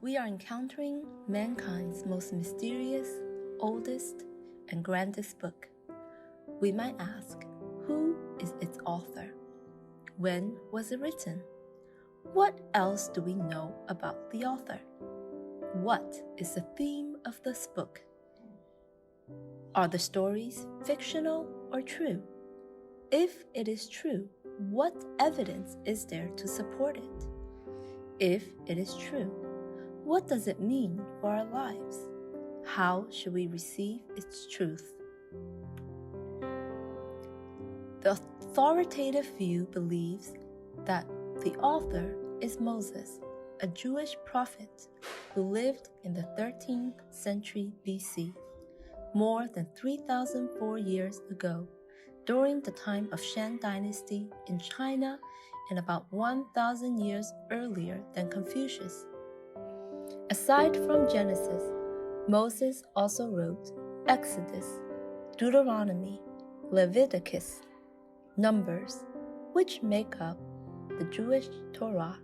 we are encountering mankind's most mysterious, oldest, and grandest book. We might ask, who is its author? When was it written? What else do we know about the author? What is the theme of this book? Are the stories fictional or true? If it is true, what evidence is there to support it? If it is true, what does it mean for our lives? How should we receive its truth? The authoritative view believes that the author is Moses, a Jewish prophet who lived in the 13th century BC, more than 3,004 years ago, during the time of Shang Dynasty in China and about 1,000 years earlier than Confucius. Aside from Genesis, Moses also wrote Exodus, Deuteronomy, Leviticus, Numbers, which make up the Jewish Torah.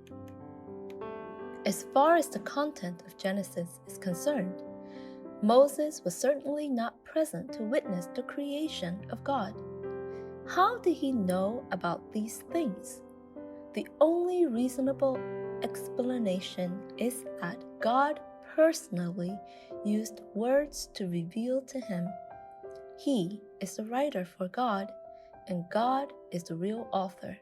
As far as the content of Genesis is concerned, Moses was certainly not present to witness the creation of God. How did he know about these things? The only reasonable explanation is that God personally used words to reveal to him. He is the writer for God, and God is the real author.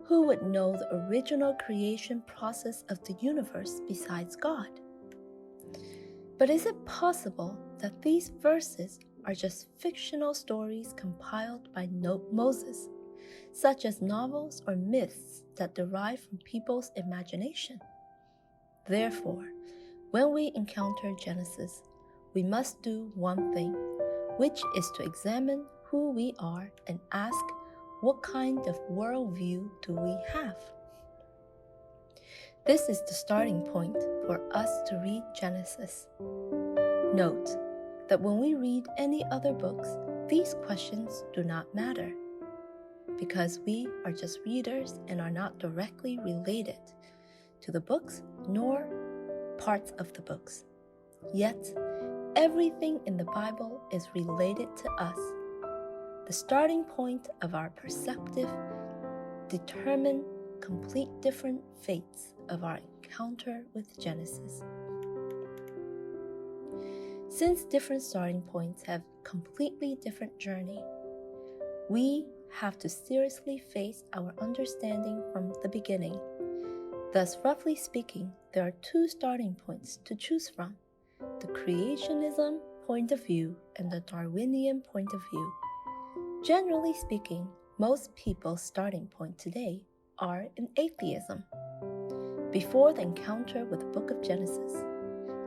Who would know the original creation process of the universe besides God? But is it possible that these verses are just fictional stories compiled by Moses, such as novels or myths that derive from people's imagination? Therefore, when we encounter Genesis, we must do one thing, which is to examine who we are and ask, what kind of worldview do we have? This is the starting point for us to read Genesis. Note that when we read any other books, these questions do not matter, because we are just readers and are not directly related to the books nor parts of the books. Yet, everything in the Bible is related to us. The starting point of our perspective determine complete different fates of our encounter with Genesis. Since different starting points have completely different journey, we have to seriously face our understanding from the beginning. Thus, roughly speaking, there are two starting points to choose from: the creationism point of view and the Darwinian point of view. Generally speaking, most people's starting point today are in atheism. Before the encounter with the book of Genesis,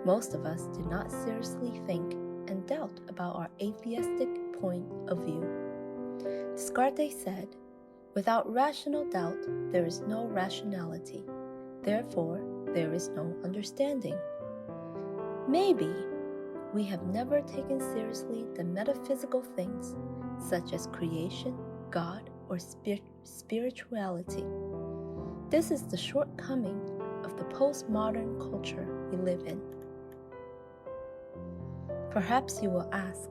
most of us did not seriously think and doubt about our atheistic point of view. Descartes said, "Without rational doubt, there is no rationality. Therefore, there is no understanding." Maybe we have never taken seriously the metaphysical things, such as creation, God, or spirituality. This is the shortcoming of the postmodern culture we live in. Perhaps you will ask,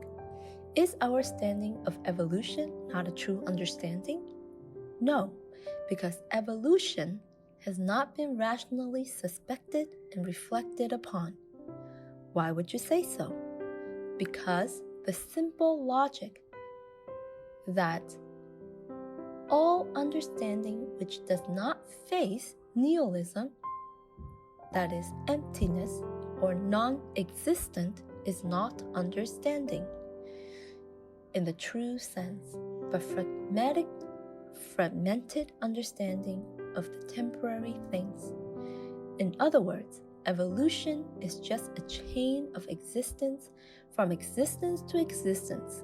is our understanding of evolution not a true understanding? No, because evolution has not been rationally suspected and reflected upon. Why would you say so? Because the simple logic that all understanding which does not face nihilism, that is emptiness or non-existent, is not understanding in the true sense, but fragmented understanding of the temporary things. In other words, evolution is just a chain of existence from existence to existence.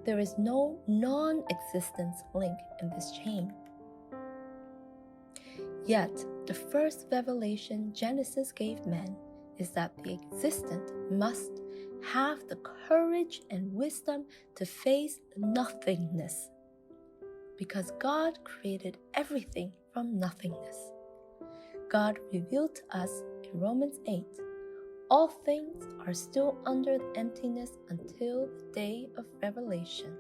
There is no non-existence link in this chain. Yet, the first revelation Genesis gave men is that the existent must have the courage and wisdom to face nothingness, because God created everything from nothingness. God revealed to us a to Romans 8, all things are still under emptiness until the day of revelation.